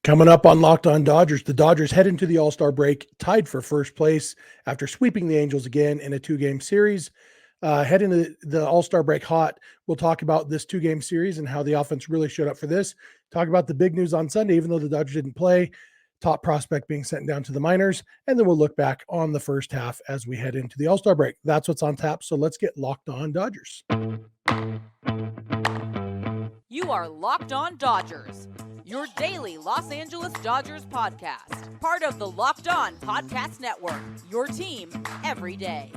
Coming up on Locked On Dodgers, the Dodgers head into the All-Star break tied for first place after sweeping the Angels again in a two-game series. Head into the All-Star break hot. We'll talk about this two-game series and how the offense really showed up for this. Talk about the big news on Sunday, even though the Dodgers didn't play. Top prospect being sent down to the minors. And then we'll look back on the first half as we head into the All-Star break. That's what's on tap. So let's get Locked On Dodgers. You are Locked On Dodgers, your daily Los Angeles Dodgers podcast. Part of the Locked On Podcast Network, your team every day.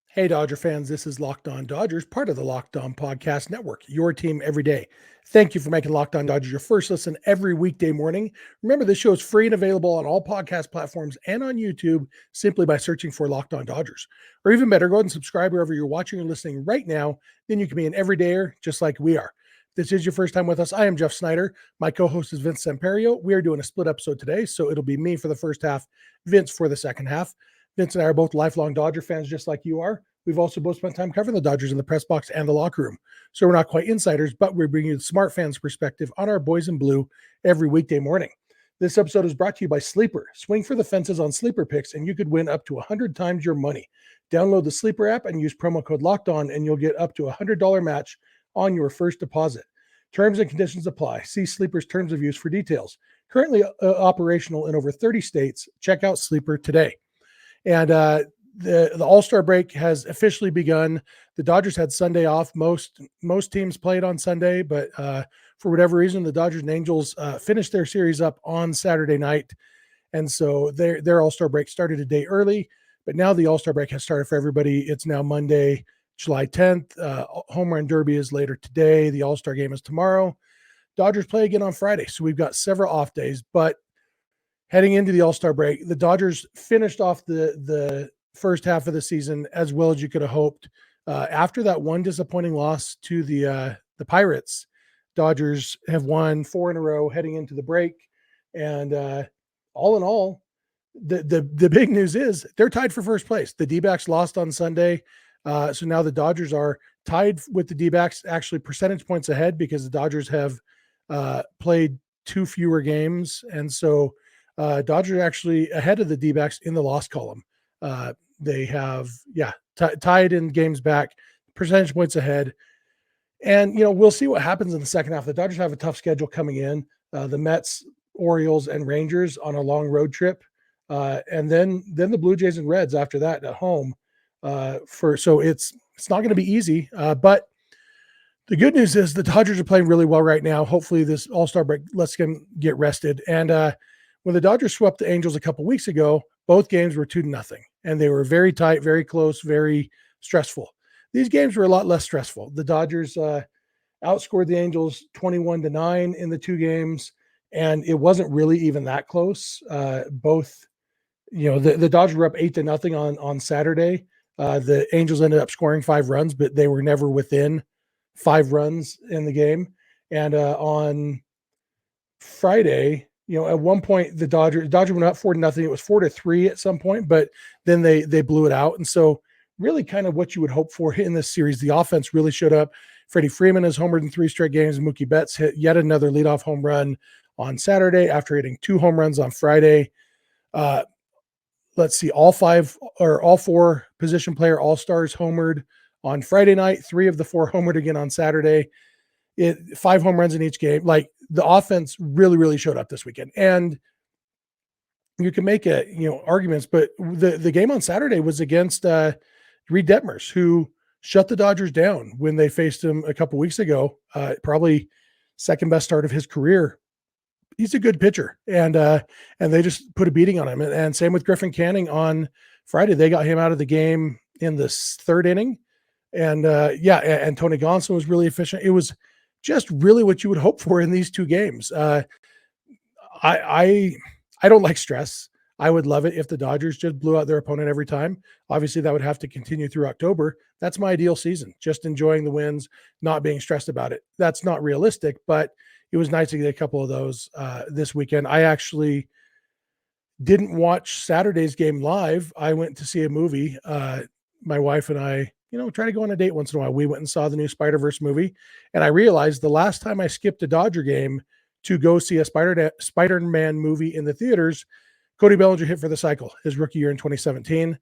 Hey, Dodger fans, this is Locked On Dodgers, part of the Locked On Podcast Network, your team every day. Thank you for making Locked On Dodgers your first listen every weekday morning. Remember, this show is free and available on all podcast platforms and on YouTube simply by searching for Locked On Dodgers. Or even better, go ahead and subscribe wherever you're watching or listening right now. Then you can be an everydayer just like we are. If this is your first time with us, I am Jeff Snider. My co-host is Vince Samperio. We are doing a split episode today, so it'll be me for the first half, Vince for the second half. Vince and I are both lifelong Dodger fans just like you are. We've also both spent time covering the Dodgers in the press box and the locker room. So we're not quite insiders, but we're bringing you the smart fans' perspective on our boys in blue every weekday morning. This episode is brought to you by Sleeper. Swing for the fences on Sleeper picks, and you could win up to 100 times your money. Download the Sleeper app and use promo code LOCKEDON, and you'll get up to a $100 match on your first deposit. Terms and conditions apply. See Sleeper's terms of use for details. Currently operational in over 30 states. Check out Sleeper today. And the All-Star break has officially begun. The Dodgers had Sunday off. Most teams played on Sunday, but for whatever reason, the Dodgers and Angels finished their series up on Saturday night. And so their All-Star break started a day early, but now the All-Star break has started for everybody. It's now Monday, July 10th. Home Run Derby is later today. The All-Star game is tomorrow. Dodgers play again on Friday. So we've got several off days, but heading into the All-Star break, the Dodgers finished off the first half of the season as well as you could have hoped. After that one disappointing loss to the Pirates, Dodgers have won 4 in a row heading into the break. And all in all, the big news is they're tied for first place. The D-backs lost on Sunday. So now the Dodgers are tied with the D-backs, actually percentage points ahead because the Dodgers have played 2 fewer games. And so Dodgers are actually ahead of the D-backs in the loss column. They have, tied in games back, percentage points ahead. And, we'll see what happens in the second half. The Dodgers have a tough schedule coming in. The Mets, Orioles, and Rangers on a long road trip. And then the Blue Jays and Reds after that at home. So it's not going to be easy. But the good news is the Dodgers are playing really well right now. Hopefully this All-Star break lets them get rested. And when the Dodgers swept the Angels a couple weeks ago, both games were 2-0, and they were very tight, very close, very stressful. These games were a lot less stressful. The Dodgers outscored the Angels 21-9 in the 2 games, and it wasn't really even that close. The Dodgers were up 8-0 on Saturday. The Angels ended up scoring 5 runs, but they were never within 5 runs in the game. And on Friday, at one point the Dodgers went up 4-0. It was 4-3 at some point, but then they blew it out. And so really kind of what you would hope for in this series, the offense really showed up. Freddie Freeman has homered in 3 straight games. Mookie Betts hit yet another leadoff home run on Saturday after hitting 2 home runs on Friday. Let's see, all 4 position player all-stars homered on Friday night. 3 of the 4 homered again on Saturday. 5 home runs in each game. Like, the offense really, really showed up this weekend. And you can make arguments, but the game on Saturday was against Reed Detmers, who shut the Dodgers down when they faced him a couple weeks ago. Probably second best start of his career. He's a good pitcher, and they just put a beating on him. And same with Griffin Canning on Friday. They got him out of the game in the 3rd inning. And and Tony Gonsolin was really efficient. It was just really what you would hope for in these 2 games. I don't like stress. I would love it if the Dodgers just blew out their opponent every time. Obviously, that would have to continue through October. That's my ideal season, just enjoying the wins, not being stressed about it. That's not realistic, but it was nice to get a couple of those this weekend. I actually Didn't watch Saturday's game live. I went to see a movie. My wife and I, try to go on a date once in a while. We went and saw the new Spider-Verse movie, and I realized the last time I skipped a Dodger game to go see a Spider-Man movie in the theaters, Cody Bellinger hit for the cycle his rookie year in 2017,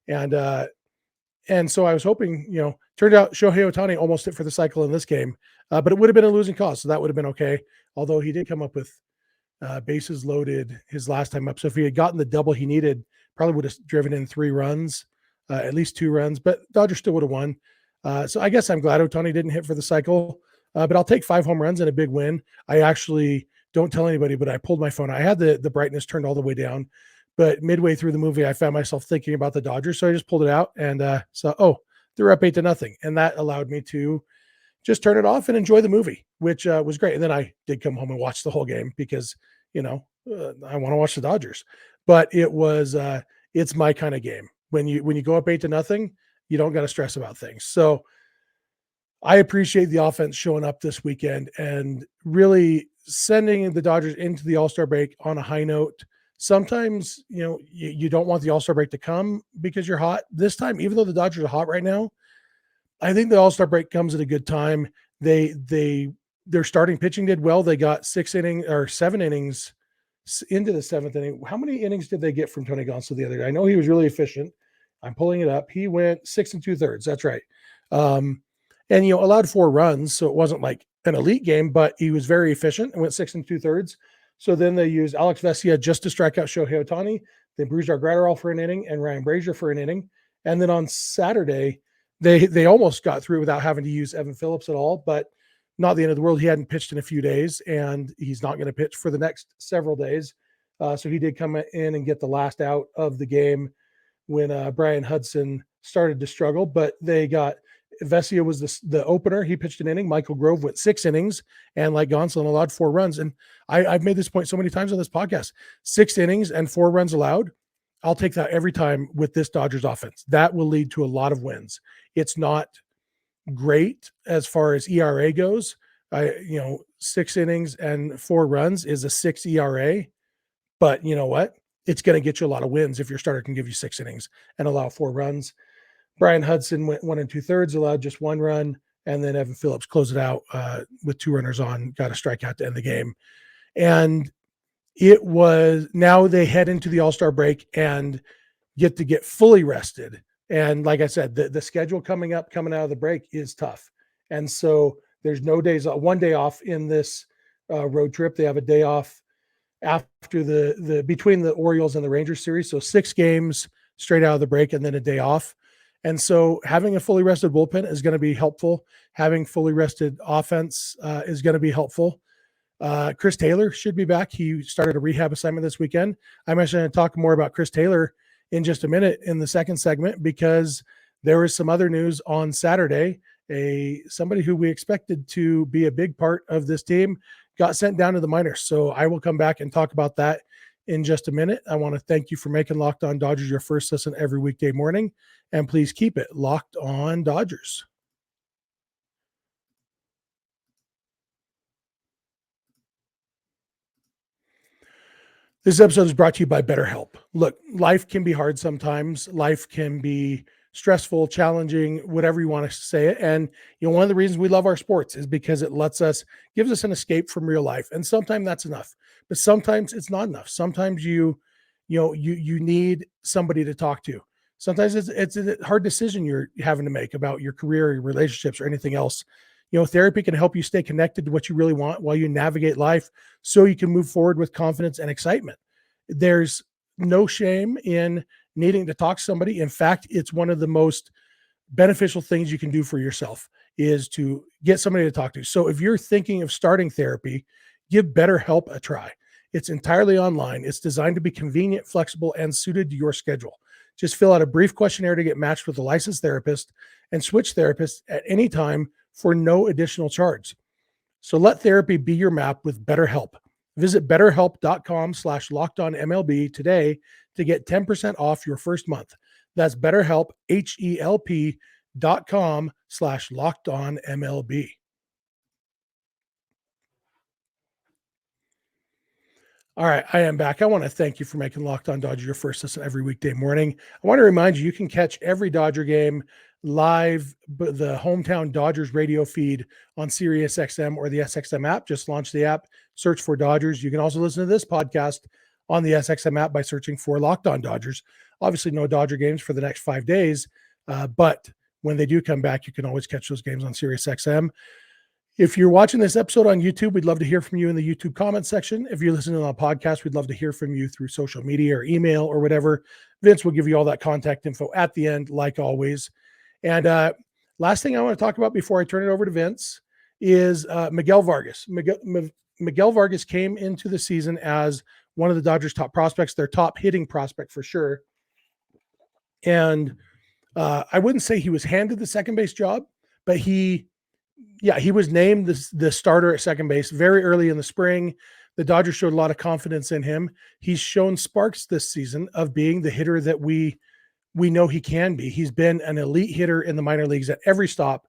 and so I was hoping, turned out Shohei Ohtani almost hit for the cycle in this game, but it would have been a losing cause, so that would have been okay. Although he did come up with bases loaded his last time up. So if he had gotten the double he needed, probably would have driven in 3 runs, at least 2 runs, but Dodgers still would have won. So I guess I'm glad Ohtani didn't hit for the cycle, but I'll take 5 home runs and a big win. I actually don't tell anybody, but I pulled my phone. I had the brightness turned all the way down, but midway through the movie, I found myself thinking about the Dodgers. So I just pulled it out and they're up 8-0. And that allowed me to just turn it off and enjoy the movie, which was great. And then I did come home and watch the whole game because, I want to watch the Dodgers. But it's my kind of game. When you go up 8-0, you don't got to stress about things. So I appreciate the offense showing up this weekend and really sending the Dodgers into the All-Star break on a high note. Sometimes, you don't want the All-Star break to come because you're hot. This time, even though the Dodgers are hot right now, I think the All-Star break comes at a good time. Their starting pitching did well. They got 7 innings into the 7th inning. How many innings did they get from Tony Gonsolin the other day? I know he was really efficient. I'm pulling it up. He went 6 2/3. That's right. And allowed 4 runs, so it wasn't like an elite game, but he was very efficient and went 6 2/3. So then they used Alex Vesia just to strike out Shohei Ohtani. They Brusdar Graterol for an inning and Ryan Brazier for an inning. And then on Saturday, they almost got through without having to use Evan Phillips at all, but not the end of the world. He hadn't pitched in a few days, and he's not going to pitch for the next several days. So he did come in and get the last out of the game when Brian Hudson started to struggle, but they got Vesia was the opener. He pitched an inning. Michael Grove went 6 innings, and like Gonsolin allowed 4 runs. And I've made this point so many times on this podcast: 6 innings and 4 runs allowed. I'll take that every time with this Dodgers offense. That will lead to a lot of wins. It's not great as far as ERA goes. 6 innings and 4 runs is a 6 ERA, but you know what? It's going to get you a lot of wins if your starter can give you 6 innings and allow 4 runs. Brian Hudson went 1 2/3, allowed just 1 run, and then Evan Phillips closed it out with 2 runners on, got a strikeout to end the game. And it was, now they head into the All-Star break and get fully rested. And like I said, the schedule coming out of the break is tough. And so there's no days, 1 day off in this road trip. They have a day off after the between the Orioles and the Rangers series. So 6 games straight out of the break and then a day off. And so having a fully rested bullpen is going to be helpful. Having fully rested offense is going to be helpful. Chris Taylor should be back. He started a rehab assignment this weekend. I'm actually going to talk more about Chris Taylor in just a minute in the second segment, because there was some other news on Saturday. Somebody who we expected to be a big part of this team got sent down to the minors. So I will come back and talk about that in just a minute. I want to thank you for making Locked On Dodgers your first listen every weekday morning, and please keep it Locked On Dodgers. This episode is brought to you by BetterHelp. Look, life can be hard sometimes. Life can be stressful, challenging, whatever you want to say it. And, one of the reasons we love our sports is because it gives us an escape from real life. And sometimes that's enough, but sometimes it's not enough. Sometimes you need somebody to talk to. Sometimes it's a hard decision you're having to make about your career, your relationships, or anything else. Therapy can help you stay connected to what you really want while you navigate life so you can move forward with confidence and excitement. There's no shame in needing to talk to somebody. In fact, it's one of the most beneficial things you can do for yourself is to get somebody to talk to. So if you're thinking of starting therapy, give BetterHelp a try. It's entirely online. It's designed to be convenient, flexible, and suited to your schedule. Just fill out a brief questionnaire to get matched with a licensed therapist and switch therapists at any time for no additional charge. So let therapy be your map with BetterHelp. Visit betterhelp.com/lockedonmlb today to get 10% off your first month. That's BetterHelp, HELP.com/lockedonmlb. All right, I am back. I want to thank you for making Locked On Dodgers your first listen every weekday morning. I want to remind you, you can catch every Dodger game live, the hometown Dodgers radio feed on Sirius XM or the SXM app. Just launch the app, search for Dodgers. You can also listen to this podcast on the SXM app by searching for Locked On Dodgers. Obviously, no Dodger games for the next 5 days, but when they do come back, you can always catch those games on Sirius XM. If you're watching this episode on YouTube, we'd love to hear from you in the YouTube comment section. If you're listening on a podcast, we'd love to hear from you through social media or email or whatever. Vince will give you all that contact info at the end, like always. And last thing I want to talk about before I turn it over to Vince is Miguel Vargas. Miguel Vargas came into the season as one of the Dodgers' top prospects, their top hitting prospect for sure. And I wouldn't say he was handed the second base job, but he was named the starter at second base very early in the spring. The Dodgers showed a lot of confidence in him. He's shown sparks this season of being the hitter that we know he can be. He's been an elite hitter in the minor leagues at every stop,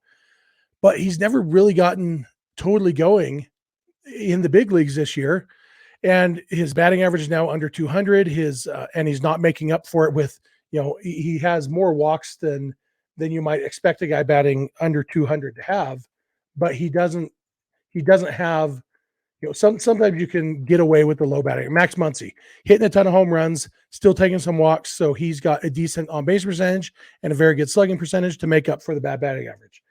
but he's never really gotten totally going in the big leagues this year. And his batting average is now under 200. And he's not making up for it with, he has more walks than you might expect a guy batting under 200 to have. But he doesn't have, sometimes you can get away with the low batting. Max Muncy hitting a ton of home runs, still taking some walks. So he's got a decent on base percentage and a very good slugging percentage to make up for the bad batting average.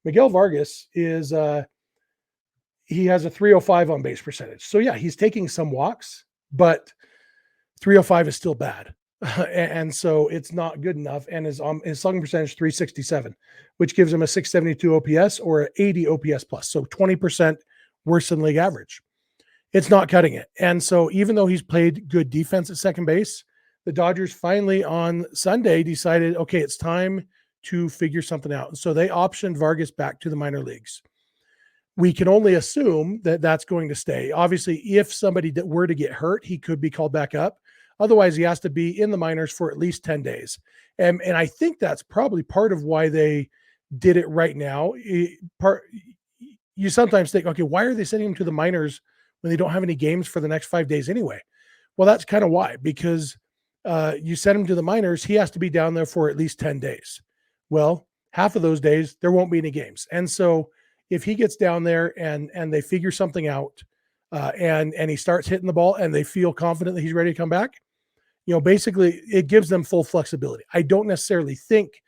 Miguel Vargas is, he has a 305 on base percentage. So yeah, he's taking some walks, but 305 is still bad. And so it's not good enough. And his slugging percentage 367, which gives him a 672 OPS or an 80 OPS plus. So 20% worse than league average. It's not cutting it. And so even though he's played good defense at second base, the Dodgers finally on Sunday decided, okay, it's time to figure something out. And so they optioned Vargas back to the minor leagues. We can only assume that that's going to stay. Obviously, if somebody that were to get hurt, he could be called back up. Otherwise, he has to be in the minors for at least 10 days. And I think that's probably part of why they did it right now. You sometimes think, okay, why are they sending him to the minors when they don't have any games for the next 5 days anyway? Well, that's kind of why, because you send him to the minors, he has to be down there for at least 10 days. Well, half of those days, there won't be any games. And so if he gets down there and they figure something out and he starts hitting the ball and they feel confident that he's ready to come back, basically it gives them full flexibility. I don't necessarily think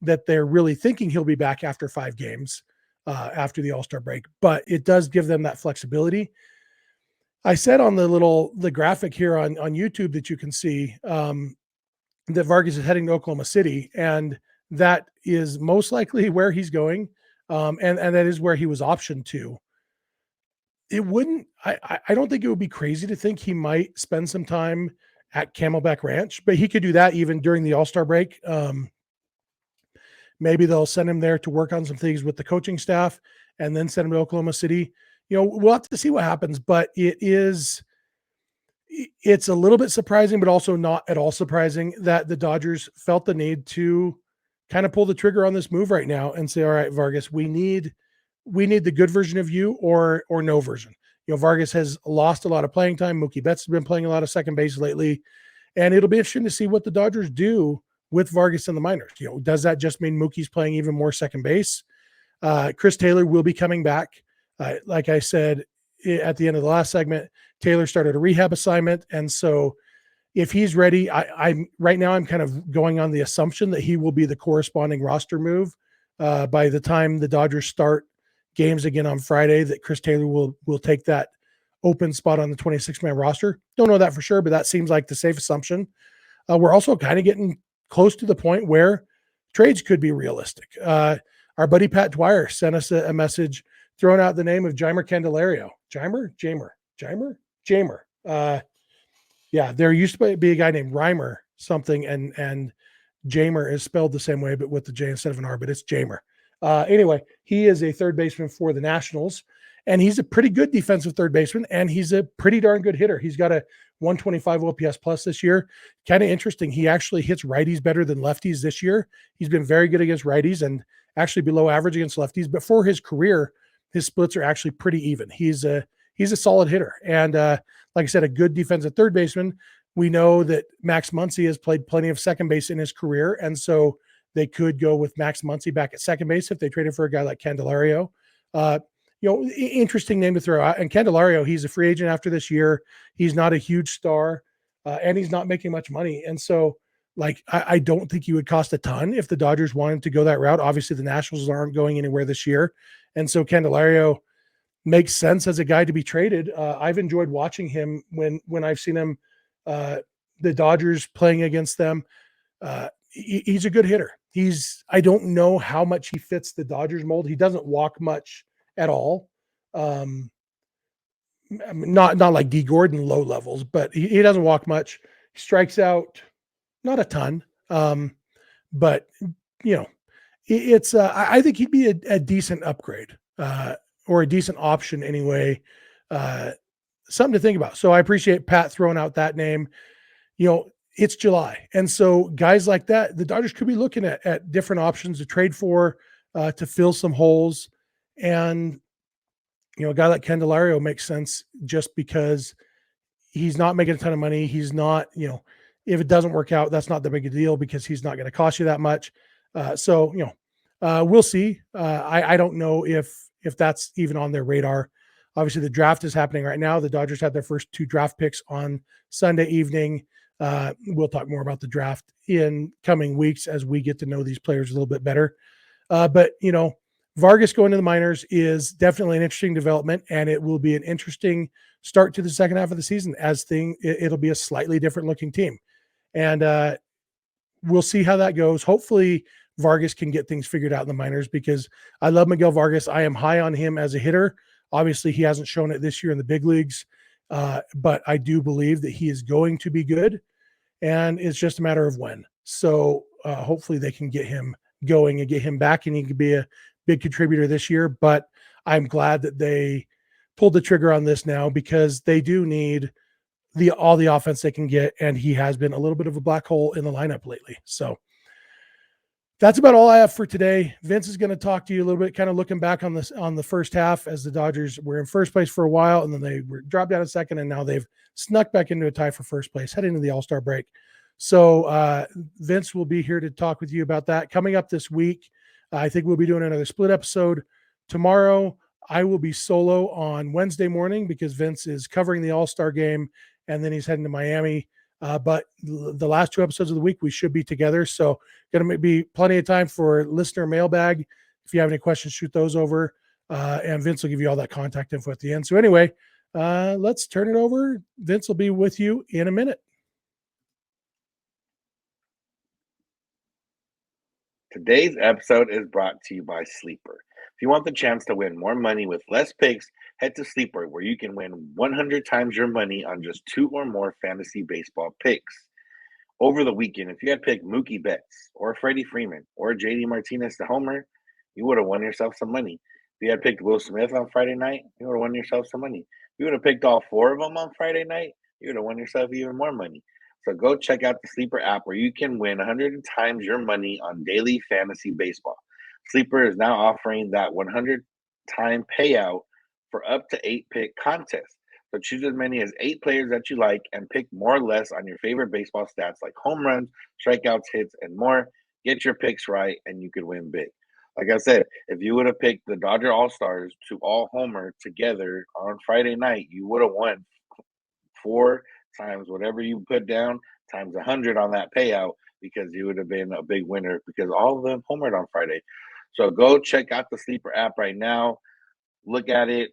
that they're really thinking he'll be back after 5 games after the All-Star break, but it does give them that flexibility. I said on the graphic here on YouTube that you can see that Vargas is heading to Oklahoma City, and that is most likely where he's going. And that is where he was optioned to. I don't think it would be crazy to think he might spend some time at Camelback Ranch, but he could do that even during the All-Star break. Maybe they'll send him there to work on some things with the coaching staff and then send him to Oklahoma City. We'll have to see what happens, but it's a little bit surprising, but also not at all surprising that the Dodgers felt the need to kind of pull the trigger on this move right now and say, all right, Vargas, we need the good version of you or no version. Vargas has lost a lot of playing time. Mookie Betts has been playing a lot of second base lately, and it'll be interesting to see what the Dodgers do with Vargas in the minors. Does that just mean Mookie's playing even more second base? Chris Taylor will be coming back. Like I said at the end of the last segment, Taylor started a rehab assignment, and so if he's ready, I'm right now I'm kind of going on the assumption that he will be the corresponding roster move by the time the Dodgers start games again on Friday, that Chris Taylor will take that open spot on the 26-man roster. Don't know that for sure, but that seems like the safe assumption. We're also kind of getting close to the point where trades could be realistic. Our buddy Pat Dwyer sent us a message throwing out the name of Jeimer Candelario. Jamer. Yeah, there used to be a guy named Reimer something, and Jamer is spelled the same way, but with the J instead of an R, but it's Jamer. Anyway, he is a third baseman for the Nationals, and he's a pretty good defensive third baseman, and he's a pretty darn good hitter. He's got a 125 OPS plus this year. Kind of interesting. He actually hits righties better than lefties this year. He's been very good against righties and actually below average against lefties, but for his career, his splits are actually pretty even. He's a solid hitter. And like I said, a good defensive third baseman. We know that Max Muncy has played plenty of second base in his career, and so they could go with Max Muncy back at second base if they traded for a guy like Candelario. Interesting name to throw out. And Candelario, he's a free agent after this year. He's not a huge star, and he's not making much money. And so, I don't think he would cost a ton if the Dodgers wanted to go that route. Obviously, the Nationals aren't going anywhere this year, and so Candelario makes sense as a guy to be traded. I've enjoyed watching him when I've seen him, the Dodgers playing against them. He's a good hitter. I don't know how much he fits the Dodgers mold. He doesn't walk much at all. Not like D Gordon low levels, but he doesn't walk much. He strikes out not a ton. But it's I think he'd be a decent upgrade, or a decent option anyway. Something to think about. So I appreciate Pat throwing out that name. It's July. And so guys like that, the Dodgers could be looking at different options to trade for, to fill some holes. And, a guy like Candelario makes sense just because he's not making a ton of money. He's not, if it doesn't work out, that's not the big a deal because he's not going to cost you that much. We'll see. I don't know if that's even on their radar. Obviously, the draft is happening right now. The Dodgers had their first 2 draft picks on Sunday evening. We'll talk more about the draft in coming weeks as we get to know these players a little bit better. But Vargas going to the minors is definitely an interesting development, and it will be an interesting start to the second half of the season it'll be a slightly different looking team. And we'll see how that goes. Hopefully Vargas can get things figured out in the minors because I love Miguel Vargas. I am high on him as a hitter. Obviously he hasn't shown it this year in the big leagues, but I do believe that he is going to be good, and it's just a matter of when. So hopefully they can get him going and get him back, and he could be a big contributor this year. But I'm glad that they pulled the trigger on this now because they do need all the offense they can get, and he has been a little bit of a black hole in the lineup lately. So that's about all I have for today. Vince is going to talk to you a little bit, kind of looking back on the first half as the Dodgers were in first place for a while, and then they were dropped down a second, and now they've snuck back into a tie for first place heading into the All-Star break. So Vince will be here to talk with you about that. Coming up this week, I think we'll be doing another split episode tomorrow. I will be solo on Wednesday morning because Vince is covering the All-Star game, and then he's heading to Miami. But the last 2 episodes of the week, we should be together. So going to be plenty of time for listener mailbag. If you have any questions, shoot those over. And Vince will give you all that contact info at the end. So anyway, let's turn it over. Vince will be with you in a minute. Today's episode is brought to you by Sleeper. If you want the chance to win more money with less picks, head to Sleeper, where you can win 100 times your money on just 2 or more fantasy baseball picks. Over the weekend, if you had picked Mookie Betts or Freddie Freeman or JD Martinez to homer, you would have won yourself some money. If you had picked Will Smith on Friday night, you would have won yourself some money. If you would have picked all 4 of them on Friday night, you would have won yourself even more money. So go check out the Sleeper app where you can win 100 times your money on daily fantasy baseball. Sleeper is now offering that 100-time payout for up to 8-pick contests. So choose as many as 8 players that you like and pick more or less on your favorite baseball stats like home runs, strikeouts, hits, and more. Get your picks right and you could win big. Like I said, if you would have picked the Dodger All-Stars to all homer together on Friday night, you would have won 4 times whatever you put down times 100 on that payout, because you would have been a big winner because all of them homered on Friday. So go check out the Sleeper app right now. Look at it.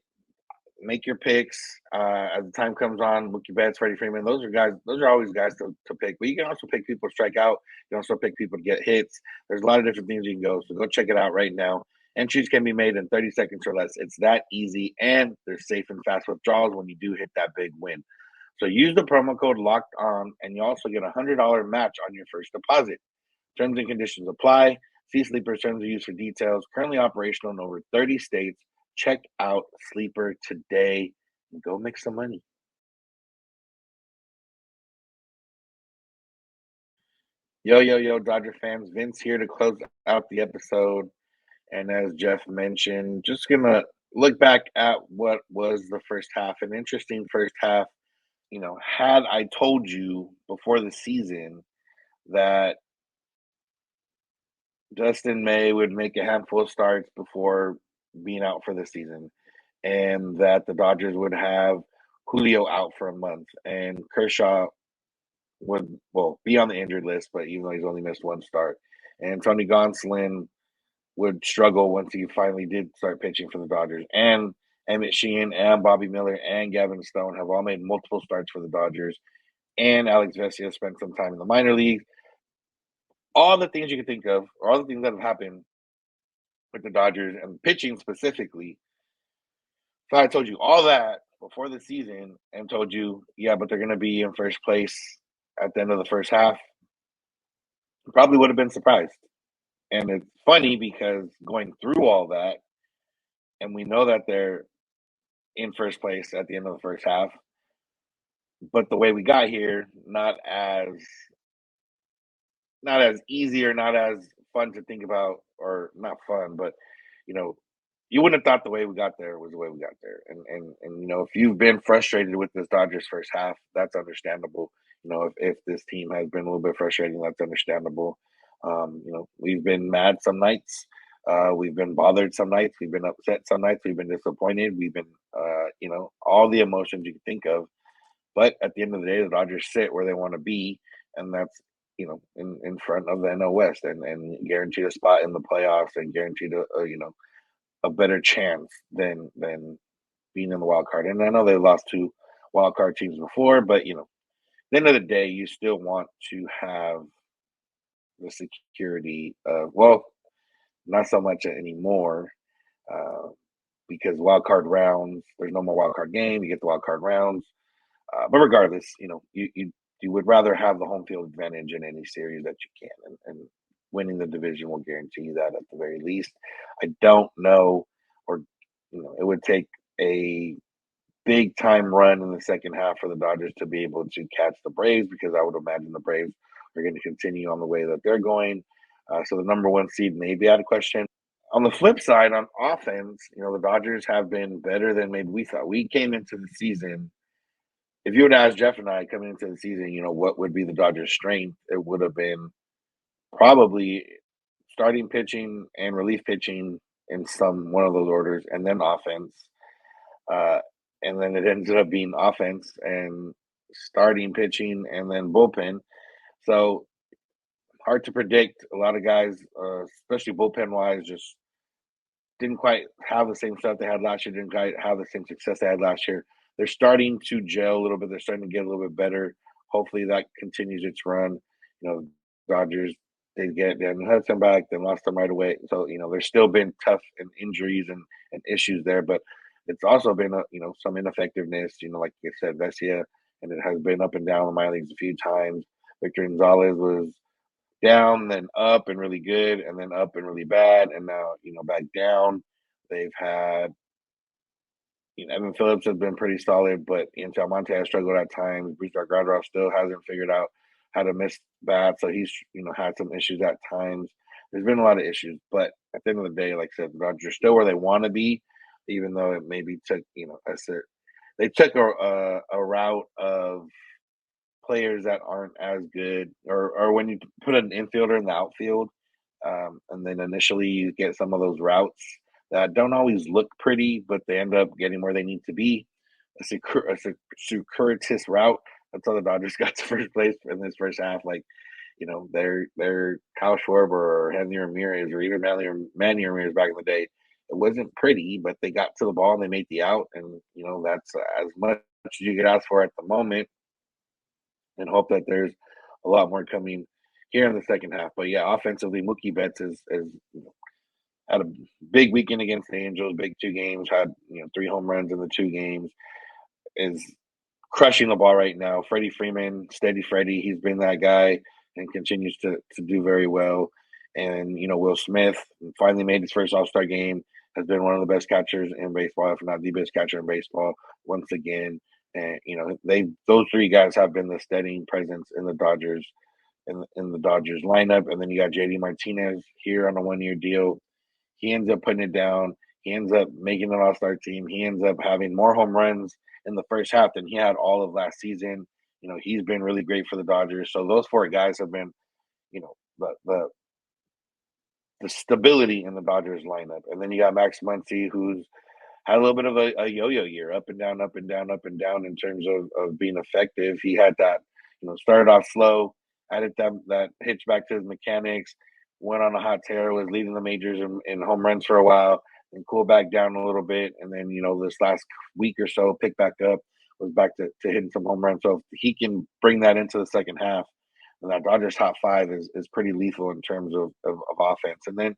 Make your picks as the time comes on. Mookie Betts, Freddie Freeman, those are always guys to pick. But you can also pick people to strike out. You can also pick people to get hits. There's a lot of different things you can go. So go check it out right now. Entries can be made in 30 seconds or less. It's that easy, and there's safe and fast withdrawals when you do hit that big win. So use the promo code Locked On, and you also get a $100 match on your first deposit. Terms and conditions apply. See Sleeper's terms of use for details. Currently operational in over 30 states. Check out Sleeper today and go make some money. Yo, Dodger fans. Vince here to close out the episode. And as Jeff mentioned, just going to look back at what was the first half. An interesting first half. had I told you before the season that Dustin May would make a handful of starts before being out for the season, and that the Dodgers would have Julio out for a month, and Kershaw would be on the injured list, but even though he's only missed one start, and Tony Gonsolin would struggle once he finally did start pitching for the Dodgers, and Emmett Sheehan and Bobby Miller and Gavin Stone have all made multiple starts for the Dodgers, and Alex Vesia spent some time in the minor league. All the things you can think of, or all the things that have happened with the Dodgers and pitching specifically. So I told you all that before the season and told you, yeah, but they're going to be in first place at the end of the first half. Probably would have been surprised. And it's funny because going through all that, and we know that they're in first place at the end of the first half, but the way we got here, not as easy or not as fun to think about, or not fun, but you wouldn't have thought the way we got there was the way we got there. And if you've been frustrated with this Dodgers first half, that's understandable. If this team has been a little bit frustrating, that's understandable. We've been mad some nights. We've been bothered some nights. We've been upset some nights. We've been disappointed. We've been, all the emotions you can think of. But at the end of the day, the Dodgers sit where they want to be, and that's in front of the NL West, and guaranteed a spot in the playoffs, and guaranteed a better chance than being in the wild card. And I know they lost two wild card teams before, but at the end of the day, you still want to have the security of, not so much anymore, because wild card rounds, there's no more wild card game. You get the wild card rounds. But regardless, you would rather have the home field advantage in any series that you can, and winning the division will guarantee you that at the very least. I don't know, or it would take a big time run in the second half for the Dodgers to be able to catch the Braves, because I would imagine the Braves are going to continue on the way that they're going. So the number one seed may be out of question. On the flip side, on offense, the Dodgers have been better than maybe we thought. We came into the season, if you would ask Jeff and I coming into the season, what would be the Dodgers' strength, it would have been probably starting pitching and relief pitching in one of those orders, and then offense. And then it ended up being offense and starting pitching and then bullpen. So hard to predict. A lot of guys, especially bullpen wise, just didn't quite have the same stuff they had last year, didn't quite have the same success they had last year. They're starting to gel a little bit. They're starting to get a little bit better. Hopefully that continues its run. Dodgers, they get Dan Hudson back, then lost them right away. So, there's still been tough and injuries and issues there, but it's also been, some ineffectiveness, like you said, Vesia, and it has been up and down the minor leagues a few times. Victor Gonzalez was down, then up and really good, and then up and really bad, and now, back down. They've had, Evan Phillips has been pretty solid, but Ian Almonte has struggled at times. Bruce Gardner still hasn't figured out how to miss bats, so he's had some issues at times. There's been a lot of issues, but at the end of the day, like I said, the Dodgers are still where they want to be, even though it maybe took they took a route of players that aren't as good, or when you put an infielder in the outfield, and then initially you get some of those routes that don't always look pretty, but they end up getting where they need to be. A circuitous route. That's how the Dodgers got to first place in this first half. Like, their Kyle Schwarber or Henry Ramirez or even Manny Ramirez back in the day. It wasn't pretty, but they got to the ball and they made the out, and that's as much as you could ask for at the moment. And hope that there's a lot more coming here in the second half. But yeah, offensively, Mookie Betts had a big weekend against the Angels, big 2 games, had 3 home runs in the 2 games, is crushing the ball right now. Freddie Freeman, steady Freddie, he's been that guy and continues to do very well. And Will Smith finally made his first All-Star game, has been one of the best catchers in baseball, if not the best catcher in baseball, once again. And those 3 guys have been the steadying presence in the Dodgers, in the Dodgers lineup. And then you got JD Martinez here on a 1-year deal. He ends up putting it down. He ends up making an All-Star team. He ends up having more home runs in the first half than he had all of last season. He's been really great for the Dodgers. So those four guys have been, the stability in the Dodgers lineup. And then you got Max Muncy, who's had a little bit of a yo-yo year, up and down, up and down, up and down in terms of being effective. He had that, started off slow, added that hitch back to his mechanics, went on a hot tear, was leading the majors in home runs for a while, and cooled back down a little bit. And then, this last week or so, picked back up, was back to hitting some home runs. So if he can bring that into the second half, and that Dodgers top five is pretty lethal in terms of offense. And then,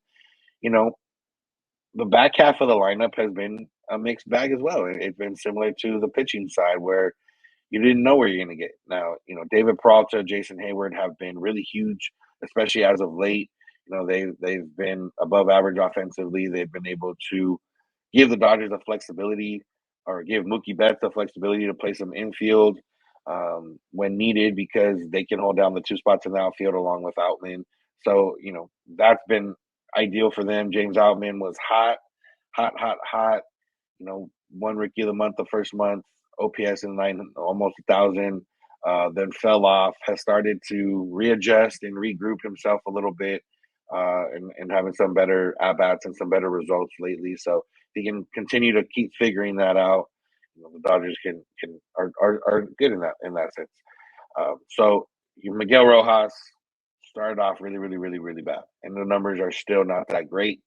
the back half of the lineup has been a mixed bag as well. It's been similar to the pitching side where you didn't know where you're going to get. Now, David Peralta, Jason Hayward have been really huge, especially as of late. They've been above average offensively. They've been able to give the Dodgers the flexibility, or give Mookie Betts the flexibility to play some infield when needed, because they can hold down the two spots in the outfield along with Outman. So, that's been ideal for them. James Outman was hot. Won Rookie of the Month the first month, OPS in almost 1,000. Then fell off, has started to readjust and regroup himself a little bit, and having some better at-bats and some better results lately. So he can continue to keep figuring that out. The Dodgers are good in that sense. So Miguel Rojas started off really, really, really, really bad, and the numbers are still not that great.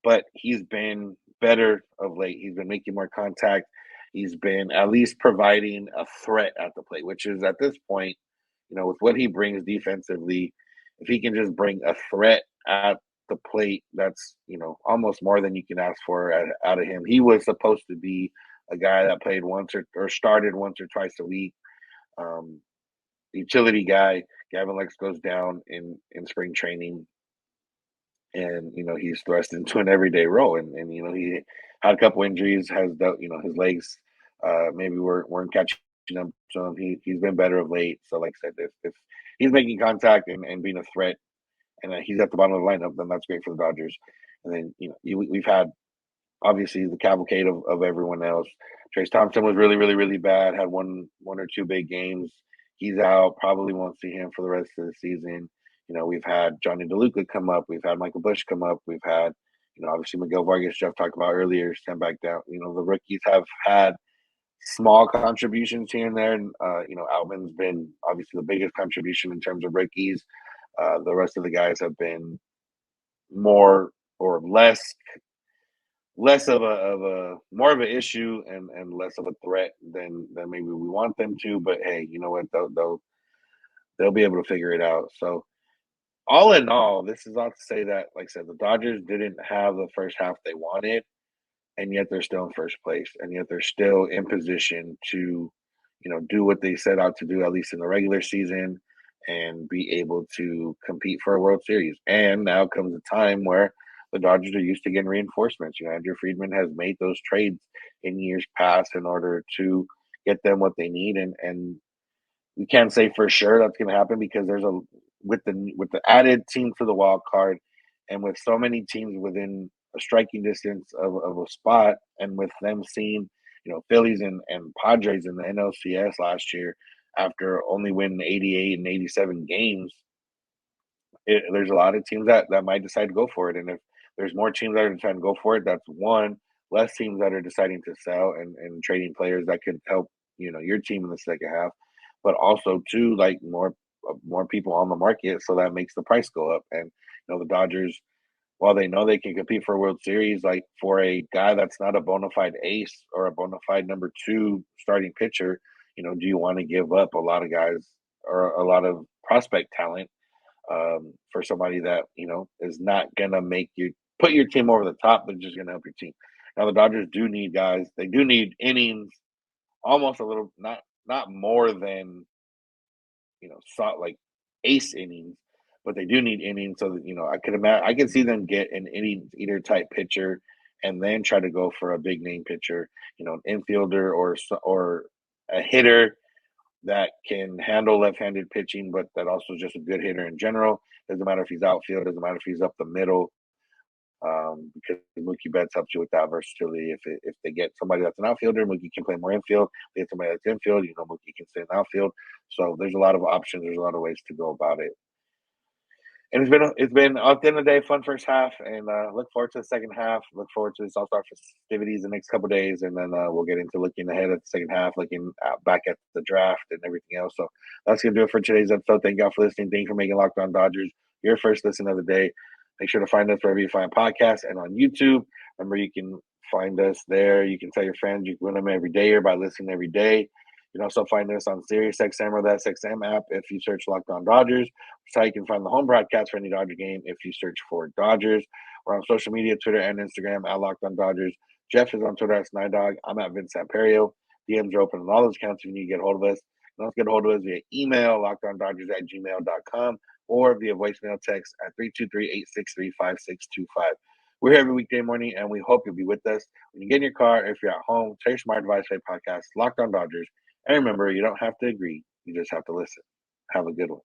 But he's been better of late. He's been making more contact. He's been at least providing a threat at the plate, which is at this point, with what he brings defensively, if he can just bring a threat at the plate, that's, almost more than you can ask for out of him. He was supposed to be a guy that played once or started once or twice a week. Utility guy. Gavin Lux goes down in spring training, and he's thrust into an everyday role, and he had a couple injuries, has his legs maybe weren't catching him, so he's been better of late. So like I said, if he's making contact and being a threat, and he's at the bottom of the lineup, then that's great for the Dodgers. And then we've had obviously the cavalcade of everyone else. Trace Thompson was really, really, really bad, had one or two big games. He's out, probably won't see him for the rest of the season. We've had Johnny DeLuca come up. We've had Michael Busch come up. We've had, obviously Miguel Vargas, Jeff talked about earlier, sent back down. The rookies have had small contributions here and there. And, Outman's been obviously the biggest contribution in terms of rookies. The rest of the guys have been more or less of a more of an issue and less of a threat than maybe we want them to. But hey, you know what? They'll be able to figure it out. So all in all, this is all to say that, like I said, the Dodgers didn't have the first half they wanted, and yet they're still in first place, and yet they're still in position to, do what they set out to do, at least in the regular season, and be able to compete for a World Series. And now comes a time where the Dodgers are used to getting reinforcements. Andrew Friedman has made those trades in years past in order to get them what they need, and we can't say for sure that's going to happen, because there's with the added team for the wild card, and with so many teams within a striking distance of a spot, and with them seeing, Phillies and Padres in the NLCS last year after only winning 88 and 87 games, there's a lot of teams that might decide to go for it. And if there's more teams that are deciding to go for it, that's one less teams that are deciding to sell and trading players that could help, your team in the second half, but also two, like more people on the market. So that makes the price go up. And, the Dodgers, while they know they can compete for a World Series, like for a guy that's not a bona fide ace or a bona fide number two starting pitcher, do you want to give up a lot of guys or a lot of prospect talent for somebody that, is not going to make you put your team over the top, but just going to help your team? Now, the Dodgers do need guys. They do need innings, almost a little, not more than, like ace innings, but they do need innings. So that, I can see them get an innings eater type pitcher, and then try to go for a big name pitcher, an infielder or a hitter that can handle left-handed pitching, but that also is just a good hitter in general. Doesn't matter if he's outfield, doesn't matter if he's up the middle. because Mookie Betts helps you with that versatility. If they get somebody that's an outfielder, Mookie can play more infield. If they get somebody that's infield, Mookie can stay in the outfield. So there's a lot of options. There's a lot of ways to go about it. And it's been at the end of the day, fun first half, and look forward to the second half. Look forward to this All-Star festivities the next couple of days, and then we'll get into looking ahead at the second half, looking back at the draft and everything else. So that's gonna do it for today's episode. Thank y'all for listening. Thank you for making Locked On Dodgers your first listen of the day. Make sure to find us wherever you find podcasts and on YouTube. Remember, you can find us there. You can tell your friends you can win them every day or by listening every day. You can also find us on SiriusXM or the SXM app if you search Locked On Dodgers. That's how you can find the home broadcast for any Dodger game if you search for Dodgers. We're on social media, Twitter and Instagram at Locked On Dodgers. Jeff is on Twitter at Snider. I'm at Vince Samperio. DMs are open on all those accounts if you need to get a hold of us. You can also get a hold of us via email, lockedondodgers@gmail.com, or via voicemail text at 323-863-5625. We're here every weekday morning, and we hope you'll be with us. When you get in your car, if you're at home, tell your smart device play podcast, Locked On Dodgers. And remember, you don't have to agree. You just have to listen. Have a good one.